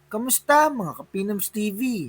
Kamusta mga Kapinoms TV?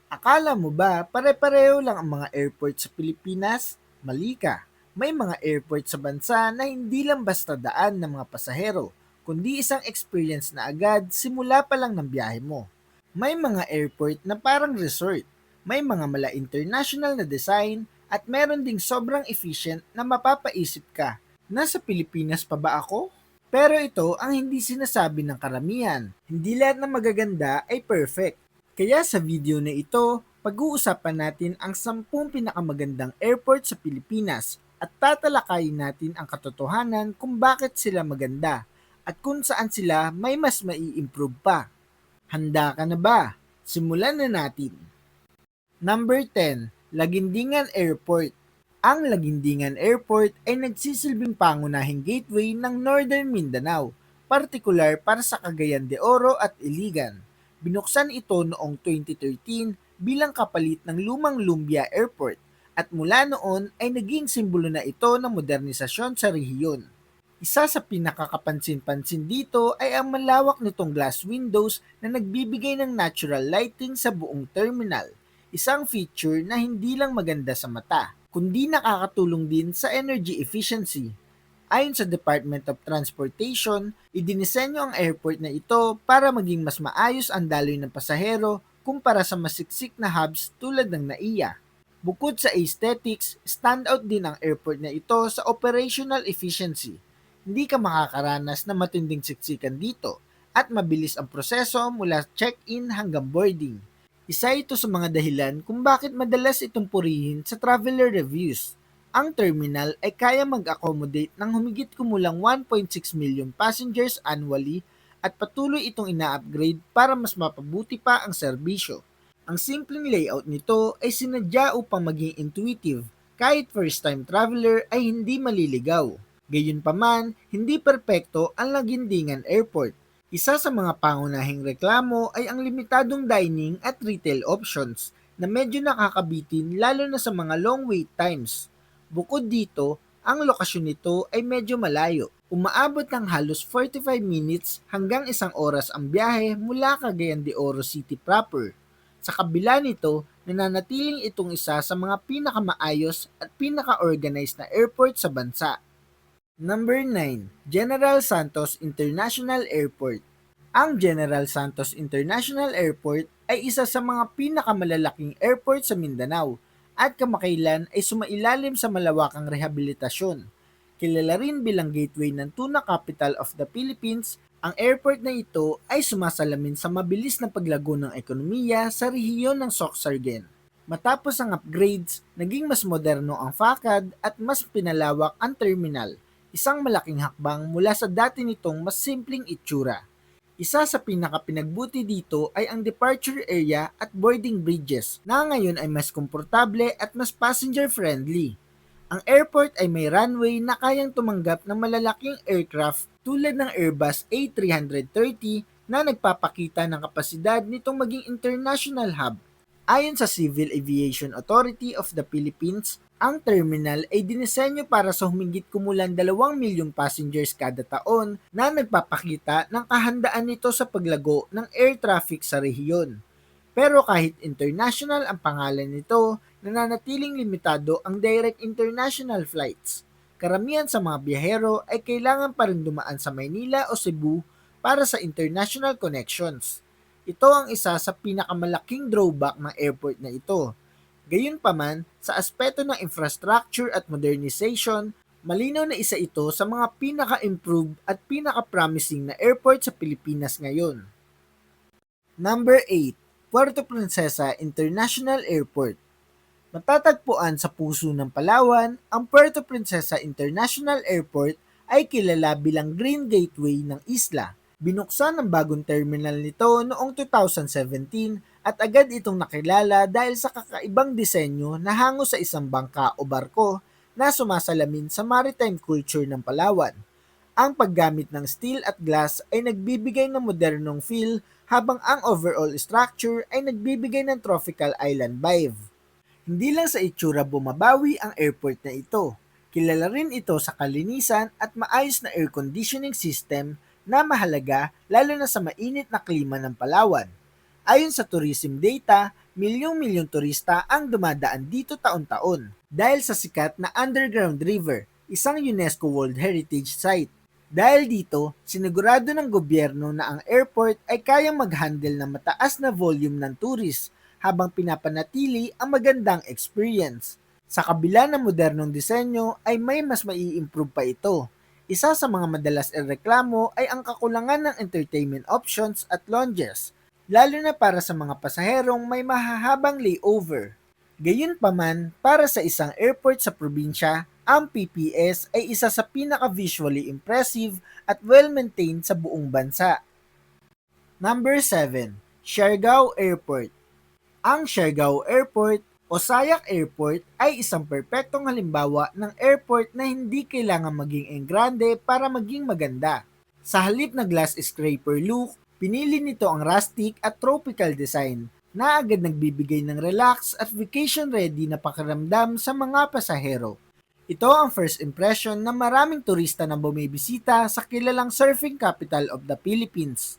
Akala mo ba pare-pareho lang ang mga airport sa Pilipinas? Mali ka. May mga airport sa bansa na hindi lang basta daan ng mga pasahero, kundi isang experience na agad simula pa lang ng biyahe mo. May mga airport na parang resort, may mga mala international na design, at meron ding sobrang efficient na mapapaisip ka, nasa Pilipinas pa ba ako? Pero ito ang hindi sinasabi ng karamihan. Hindi lahat ng magaganda ay perfect. Kaya sa video na ito, pag-uusapan natin ang 10 pinakamagandang airport sa Pilipinas at tatalakayin natin ang katotohanan kung bakit sila maganda at kung saan sila may mas mai-improve pa. Handa ka na ba? Simulan na natin. Number 10, Lagindingan Airport. Ang Lagindingan Airport ay nagsisilbing pangunahing gateway ng Northern Mindanao, partikular para sa Cagayan de Oro at Iligan. Binuksan ito noong 2013 bilang kapalit ng lumang Lumbia Airport at mula noon ay naging simbolo na ito ng modernisasyon sa rehiyon. Isa sa pinakakapansin-pansin dito ay ang malawak nitong glass windows na nagbibigay ng natural lighting sa buong terminal, isang feature na hindi lang maganda sa mata, kundi nakakatulong din sa energy efficiency. Ayon sa Department of Transportation, idinisenyo ang airport na ito para maging mas maayos ang daloy ng pasahero kumpara sa masiksik na hubs tulad ng NAIA. Bukod sa aesthetics, standout din ang airport na ito sa operational efficiency. Hindi ka makakaranas na matinding siksikan dito at mabilis ang proseso mula check-in hanggang boarding. Isa ito sa mga dahilan kung bakit madalas itong purihin sa traveler reviews. Ang terminal ay kaya mag-accommodate ng humigit kumulang 1.6 million passengers annually at patuloy itong ina-upgrade para mas mapabuti pa ang serbisyo. Ang simpleng layout nito ay sinadya upang maging intuitive, kahit first-time traveler ay hindi maliligaw. Gayunpaman, hindi perpekto ang Lagindingan Airport. Isa sa mga pangunahing reklamo ay ang limitadong dining at retail options na medyo nakakabitin lalo na sa mga long wait times. Bukod dito, ang lokasyon nito ay medyo malayo. Umaabot ng halos 45 minutes hanggang 1 oras ang biyahe mula Cagayan de Oro City proper. Sa kabila nito, nananatiling itong isa sa mga pinakamaayos at pinaka-organized na airport sa bansa. Number 9, General Santos International Airport. Ang General Santos International Airport ay isa sa mga pinakamalalaking airport sa Mindanao at kamakailan ay sumailalim sa malawakang rehabilitasyon. Kilala rin bilang gateway ng tuna capital of the Philippines, ang airport na ito ay sumasalamin sa mabilis na paglago ng ekonomiya sa rehiyon ng Sorsogon. Matapos ang upgrades, naging mas moderno ang fakad at mas pinalawak ang terminal, isang malaking hakbang mula sa dati nitong mas simpleng itsura. Isa sa pinakapinagbuti dito ay ang departure area at boarding bridges na ngayon ay mas komportable at mas passenger-friendly. Ang airport ay may runway na kayang tumanggap ng malalaking aircraft tulad ng Airbus A330 na nagpapakita ng kapasidad nitong maging international hub. Ayon sa Civil Aviation Authority of the Philippines, ang terminal ay dinisenyo para sa humigit kumulang 2 milyong passengers kada taon na nagpapakita ng kahandaan nito sa paglago ng air traffic sa rehiyon. Pero kahit international ang pangalan nito, nananatiling limitado ang direct international flights. Karamihan sa mga biyahero ay kailangan pa rin dumaan sa Maynila o Cebu para sa international connections. Ito ang isa sa pinakamalaking drawback ng airport na ito. Gayunpaman, sa aspeto ng infrastructure at modernization, malinaw na isa ito sa mga pinaka-improved at pinaka-promising na airport sa Pilipinas ngayon. Number 8, Puerto Princesa International Airport. Matatagpuan sa puso ng Palawan, ang Puerto Princesa International Airport ay kilala bilang Green Gateway ng isla. Binuksan ang bagong terminal nito noong 2017 at agad itong nakilala dahil sa kakaibang disenyo na hango sa isang bangka o barko na sumasalamin sa maritime culture ng Palawan. Ang paggamit ng steel at glass ay nagbibigay ng modernong feel habang ang overall structure ay nagbibigay ng tropical island vibe. Hindi lang sa itsura bumabawi ang airport na ito. Kilala rin ito sa kalinisan at maayos na air conditioning system na mahalaga lalo na sa mainit na klima ng Palawan. Ayon sa tourism data, milyong-milyong turista ang dumadaan dito taon-taon dahil sa sikat na underground river, isang UNESCO World Heritage Site. Dahil dito, sinigurado ng gobyerno na ang airport ay kayang mag-handle ng mataas na volume ng tourist habang pinapanatili ang magandang experience. Sa kabila ng modernong disenyo ay may mas mai-improve pa ito. Isa sa mga madalas ireklamo ay ang kakulangan ng entertainment options at lounges, lalo na para sa mga pasaherong may mahahabang layover. Gayunpaman, para sa isang airport sa probinsya, ang PPS ay isa sa pinaka-visually impressive at well-maintained sa buong bansa. Number 7. Siargao Airport. Ang Siargao Airport o Sayak Airport ay isang perpektong halimbawa ng airport na hindi kailangan maging engrande para maging maganda. Sa halip na glass scraper look, pinili nito ang rustic at tropical design na agad nagbibigay ng relax at vacation-ready na pakiramdam sa mga pasahero. Ito ang first impression ng maraming turista na bumibisita sa kilalang surfing capital of the Philippines.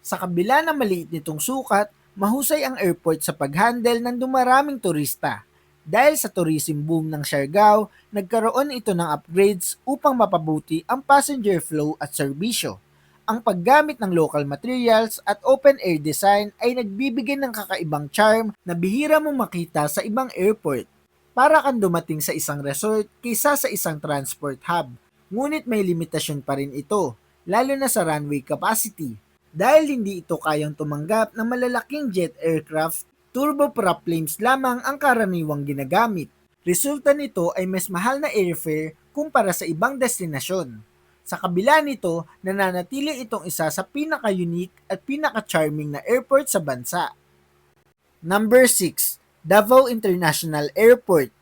Sa kabila ng maliit nitong sukat, mahusay ang airport sa pag-handle ng dumaraming turista. Dahil sa tourism boom ng Siargao, nagkaroon ito ng upgrades upang mapabuti ang passenger flow at serbisyo. Ang paggamit ng local materials at open-air design ay nagbibigay ng kakaibang charm na bihira mong makita sa ibang airport. Para kang dumating sa isang resort kaysa sa isang transport hub. Ngunit may limitasyon pa rin ito, lalo na sa runway capacity. Dahil hindi ito kayang tumanggap ng malalaking jet aircraft, turboprop planes lamang ang karaniwang ginagamit. Resulta nito ay mas mahal na airfare kumpara sa ibang destinasyon. Sa kabila nito, nananatili itong isa sa pinaka-unique at pinaka-charming na airport sa bansa. Number 6. Davao International Airport.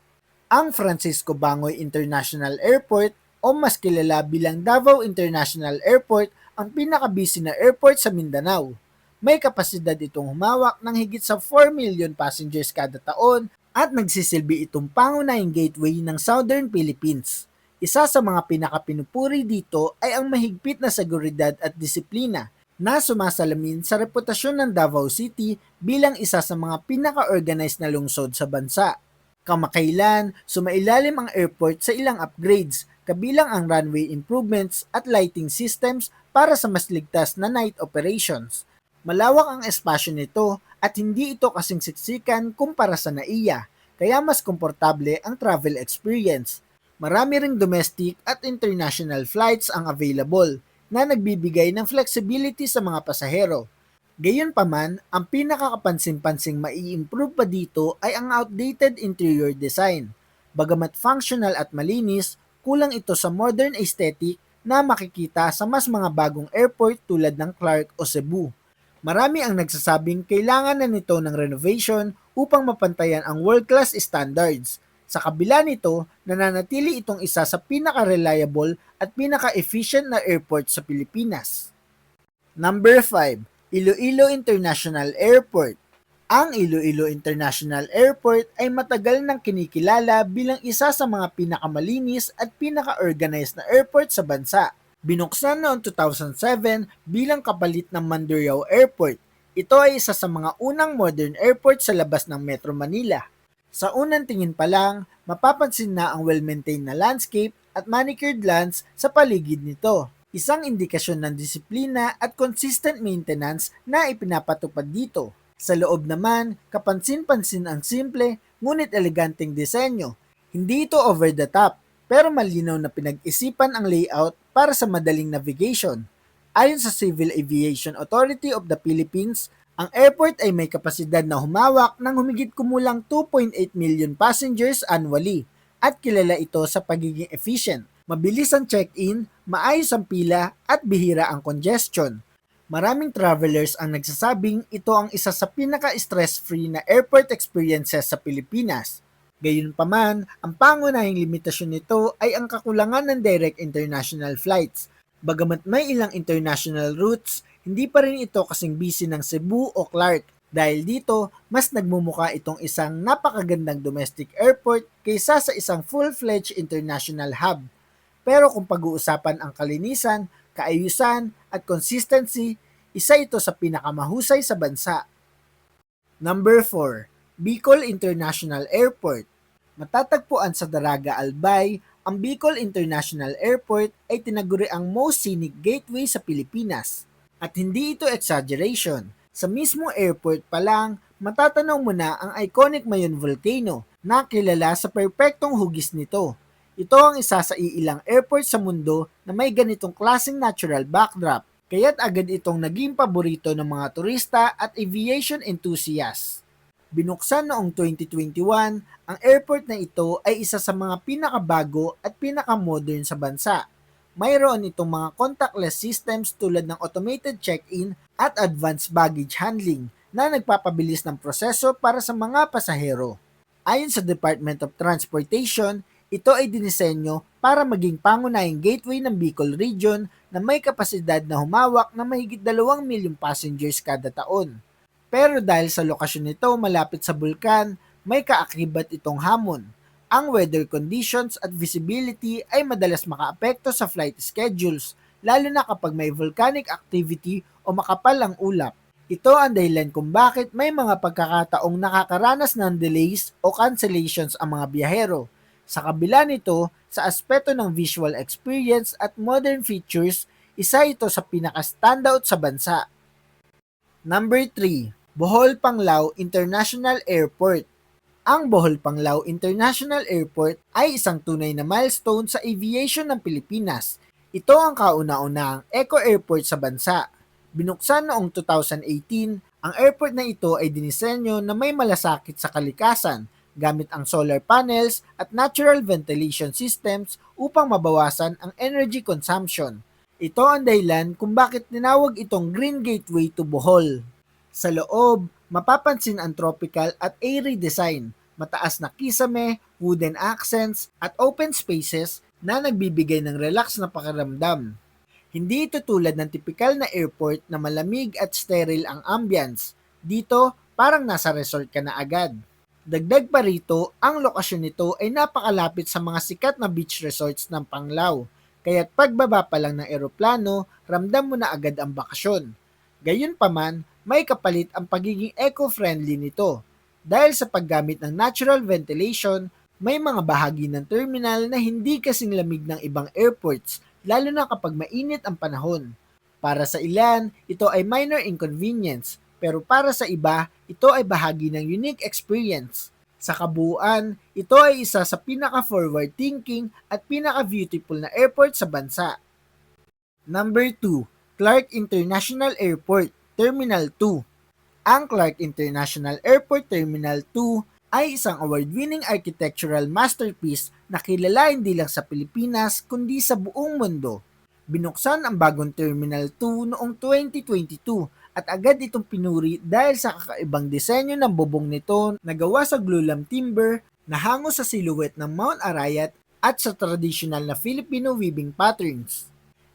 Ang Francisco Bangoy International Airport o mas kilala bilang Davao International Airport ang pinaka-busy na airport sa Mindanao. May kapasidad itong humawak ng higit sa 4 million passengers kada taon at nagsisilbi itong pangunahing gateway ng Southern Philippines. Isa sa mga pinakapinupuri dito ay ang mahigpit na seguridad at disiplina na sumasalamin sa reputasyon ng Davao City bilang isa sa mga pinaka-organized na lungsod sa bansa. Kamakailan, sumailalim ang airport sa ilang upgrades, kabilang ang runway improvements at lighting systems para sa mas ligtas na night operations. Malawak ang espasyo nito at hindi ito kasing siksikan kumpara sa NAIA, kaya mas komportable ang travel experience. Marami ring domestic at international flights ang available na nagbibigay ng flexibility sa mga pasahero. Gayunpaman, ang pinakakapansin-pansing mai-improve pa dito ay ang outdated interior design. Bagamat functional at malinis, kulang ito sa modern aesthetic na makikita sa mas mga bagong airport tulad ng Clark o Cebu. Marami ang nagsasabing kailangan na nito ng renovation upang mapantayan ang world-class standards. Sa kabila nito, nananatili itong isa sa pinaka-reliable at pinaka-efficient na airport sa Pilipinas. Number 5. Iloilo International Airport. Ang Iloilo International Airport ay matagal nang kinikilala bilang isa sa mga pinakamalinis at pinaka-organized na airport sa bansa. Binuksan noong 2007 bilang kapalit ng Mandurriao Airport. Ito ay isa sa mga unang modern airport sa labas ng Metro Manila. Sa unang tingin pa lang, mapapansin na ang well-maintained na landscape at manicured lawns sa paligid nito. Isang indikasyon ng disiplina at consistent maintenance na ipinapatupad dito. Sa loob naman, kapansin-pansin ang simple ngunit eleganteng disenyo. Hindi ito over the top, pero malinaw na pinag-isipan ang layout para sa madaling navigation. Ayon sa Civil Aviation Authority of the Philippines, ang airport ay may kapasidad na humawak ng humigit kumulang 2.8 million passengers annually at kilala ito sa pagiging efficient. Mabilis ang check-in, maayos ang pila at bihira ang congestion. Maraming travelers ang nagsasabing ito ang isa sa pinaka-stress-free na airport experiences sa Pilipinas. Gayunpaman, ang pangunahing limitasyon nito ay ang kakulangan ng direct international flights. Bagamat may ilang international routes, hindi pa rin ito kasing busy ng Cebu o Clark. Dahil dito, mas nagmumukha itong isang napakagandang domestic airport kaysa sa isang full-fledged international hub. Pero kung pag-uusapan ang kalinisan, kaayusan at consistency, isa ito sa pinakamahusay sa bansa. Number 4, Bicol International Airport. Matatagpuan sa Daraga, Albay, ang Bicol International Airport ay tinaguri ang most scenic gateway sa Pilipinas. At hindi ito exaggeration. Sa mismo airport pa lang, matatanaw mo na ang iconic Mayon Volcano na kilala sa perpektong hugis nito. Ito ang isa sa iilang airport sa mundo na may ganitong klaseng natural backdrop, kaya't agad itong naging paborito ng mga turista at aviation enthusiasts. Binuksan noong 2021, ang airport na ito ay isa sa mga pinakabago at pinakamodern sa bansa. Mayroon itong mga contactless systems tulad ng automated check-in at advanced baggage handling na nagpapabilis ng proseso para sa mga pasahero. Ayon sa Department of Transportation, ito ay dinisenyo para maging pangunahing gateway ng Bicol Region na may kapasidad na humawak ng mahigit 2 milyong passengers kada taon. Pero dahil sa lokasyon nito malapit sa bulkan, may kaakibat itong hamon. Ang weather conditions at visibility ay madalas makaapekto sa flight schedules, lalo na kapag may volcanic activity o makapal ang ulap. Ito ang dahilan kung bakit may mga pagkakataong nakakaranas ng delays o cancellations ang mga biyahero. Sa kabila nito, sa aspeto ng visual experience at modern features, isa ito sa pinaka-standout sa bansa. Number 3, Bohol Panglao International Airport. Ang Bohol Panglao International Airport ay isang tunay na milestone sa aviation ng Pilipinas. Ito ang kauna-unahang eco-airport sa bansa. Binuksan noong 2018, ang airport na ito ay dinisenyo na may malasakit sa kalikasan gamit ang solar panels at natural ventilation systems upang mabawasan ang energy consumption. Ito ang dahilan kung bakit tinawag itong Green Gateway to Bohol. Sa loob, mapapansin ang tropical at airy design, mataas na kisame, wooden accents, at open spaces na nagbibigay ng relax na pakiramdam. Hindi ito tulad ng tipikal na airport na malamig at sterile ang ambience. Dito, parang nasa resort ka na agad. Dagdag pa rito, ang lokasyon nito ay napakalapit sa mga sikat na beach resorts ng Panglao, kaya't pagbaba pa lang ng eroplano, ramdam mo na agad ang bakasyon. Gayunpaman, may kapalit ang pagiging eco-friendly nito. Dahil sa paggamit ng natural ventilation, may mga bahagi ng terminal na hindi kasing lamig ng ibang airports, lalo na kapag mainit ang panahon. Para sa ilan, ito ay minor inconvenience, pero para sa iba, ito ay bahagi ng unique experience. Sa kabuuan, ito ay isa sa pinaka-forward thinking at pinaka-beautiful na airport sa bansa. Number 2, Clark International Airport, Terminal 2. Ang Clark International Airport Terminal 2 ay isang award-winning architectural masterpiece na kilala hindi lang sa Pilipinas kundi sa buong mundo. Binuksan ang bagong Terminal 2 noong 2022 at agad itong pinuri dahil sa kakaibang disenyo ng bubong nito na gawa sa glulam timber na hango sa silhouette ng Mount Arayat at sa traditional na Filipino weaving patterns.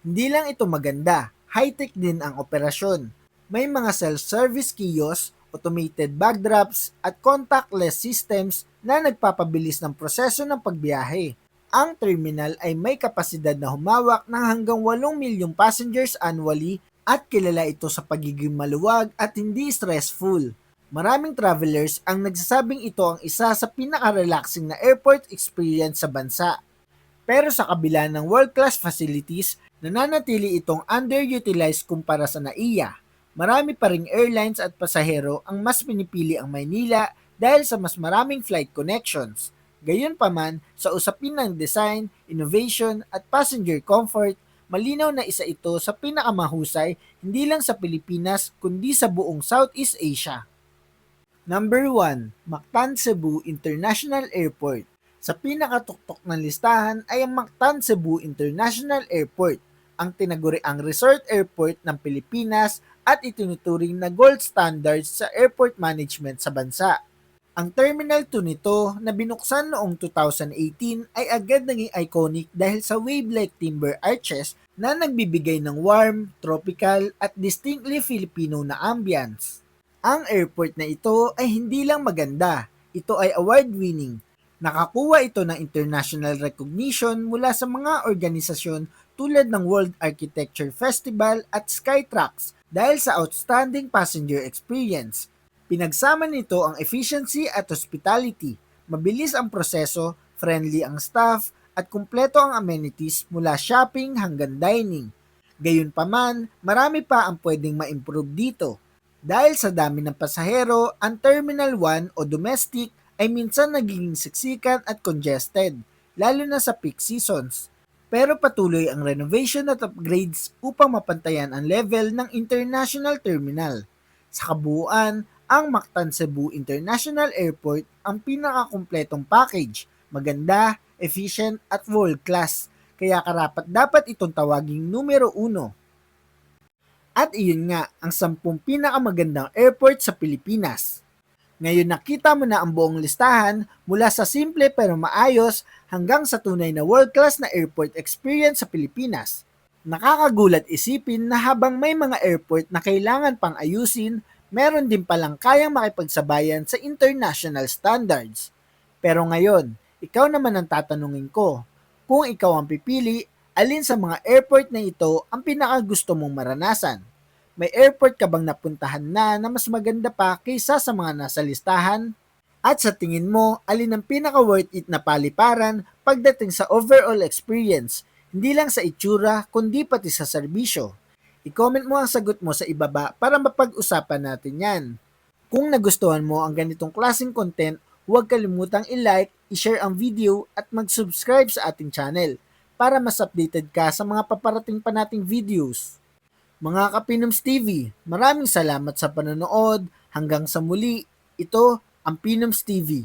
Hindi lang ito maganda, high-tech din ang operasyon. May mga self-service kiosks, automated bag drops at contactless systems na nagpapabilis ng proseso ng pagbiyahe. Ang terminal ay may kapasidad na humawak ng hanggang 8 milyong passengers annually at kilala ito sa pagiging maluwag at hindi stressful. Maraming travelers ang nagsasabing ito ang isa sa pinaka-relaxing na airport experience sa bansa. Pero sa kabila ng world-class facilities, nananatili itong underutilized kumpara sa NAIA. Marami pa ring airlines at pasahero ang mas pinipili ang Maynila dahil sa mas maraming flight connections. Gayunpaman, sa usapin ng design, innovation at passenger comfort, malinaw na isa ito sa pinakamahusay hindi lang sa Pilipinas kundi sa buong Southeast Asia. Number 1, Mactan Cebu International Airport. Sa pinakatuktok ng listahan ay ang Mactan Cebu International Airport, ang tinaguriang resort airport ng Pilipinas at itinuturing na gold standards sa airport management sa bansa. Ang Terminal 2 nito na binuksan noong 2018 ay agad naging iconic dahil sa wave-like timber arches na nagbibigay ng warm, tropical at distinctly Filipino na ambience. Ang airport na ito ay hindi lang maganda, ito ay award-winning. Nakakuha ito ng international recognition mula sa mga organisasyon tulad ng World Architecture Festival at Skytrax dahil sa outstanding passenger experience. Pinagsama nito ang efficiency at hospitality. Mabilis ang proseso, friendly ang staff, at kumpleto ang amenities mula shopping hanggang dining. Gayunpaman, marami pa ang pwedeng ma-improve dito. Dahil sa dami ng pasahero, ang Terminal 1 o domestic ay minsan nagiging siksikan at congested, lalo na sa peak seasons. Pero patuloy ang renovation at upgrades upang mapantayan ang level ng international terminal. Sa kabuuan, ang Mactan Cebu International Airport ang pinakakumpletong package, maganda, efficient at world class, kaya karapat dapat itong tawaging numero 1. At iyon nga ang 10 pinakamagandang airport sa Pilipinas. Ngayon nakita mo na ang buong listahan mula sa simple pero maayos hanggang sa tunay na world-class na airport experience sa Pilipinas. Nakakagulat isipin na habang may mga airport na kailangan pang ayusin, meron din palang kayang makipagsabayan sa international standards. Pero ngayon, ikaw naman ang tatanungin ko, kung ikaw ang pipili, alin sa mga airport na ito ang pinakagusto mong maranasan? May airport ka bang napuntahan na mas maganda pa kaysa sa mga nasa listahan? At sa tingin mo, alin ang pinaka-worth it na paliparan pagdating sa overall experience, hindi lang sa itsura kundi pati sa serbisyo? I-comment mo ang sagot mo sa ibaba para mapag-usapan natin yan. Kung nagustuhan mo ang ganitong klaseng content, huwag kalimutang i-like, i-share ang video at mag-subscribe sa ating channel para mas updated ka sa mga paparating pa nating videos. Mga Kapinoms TV, maraming salamat sa panonood. Hanggang sa muli, ito ang Pinoms TV.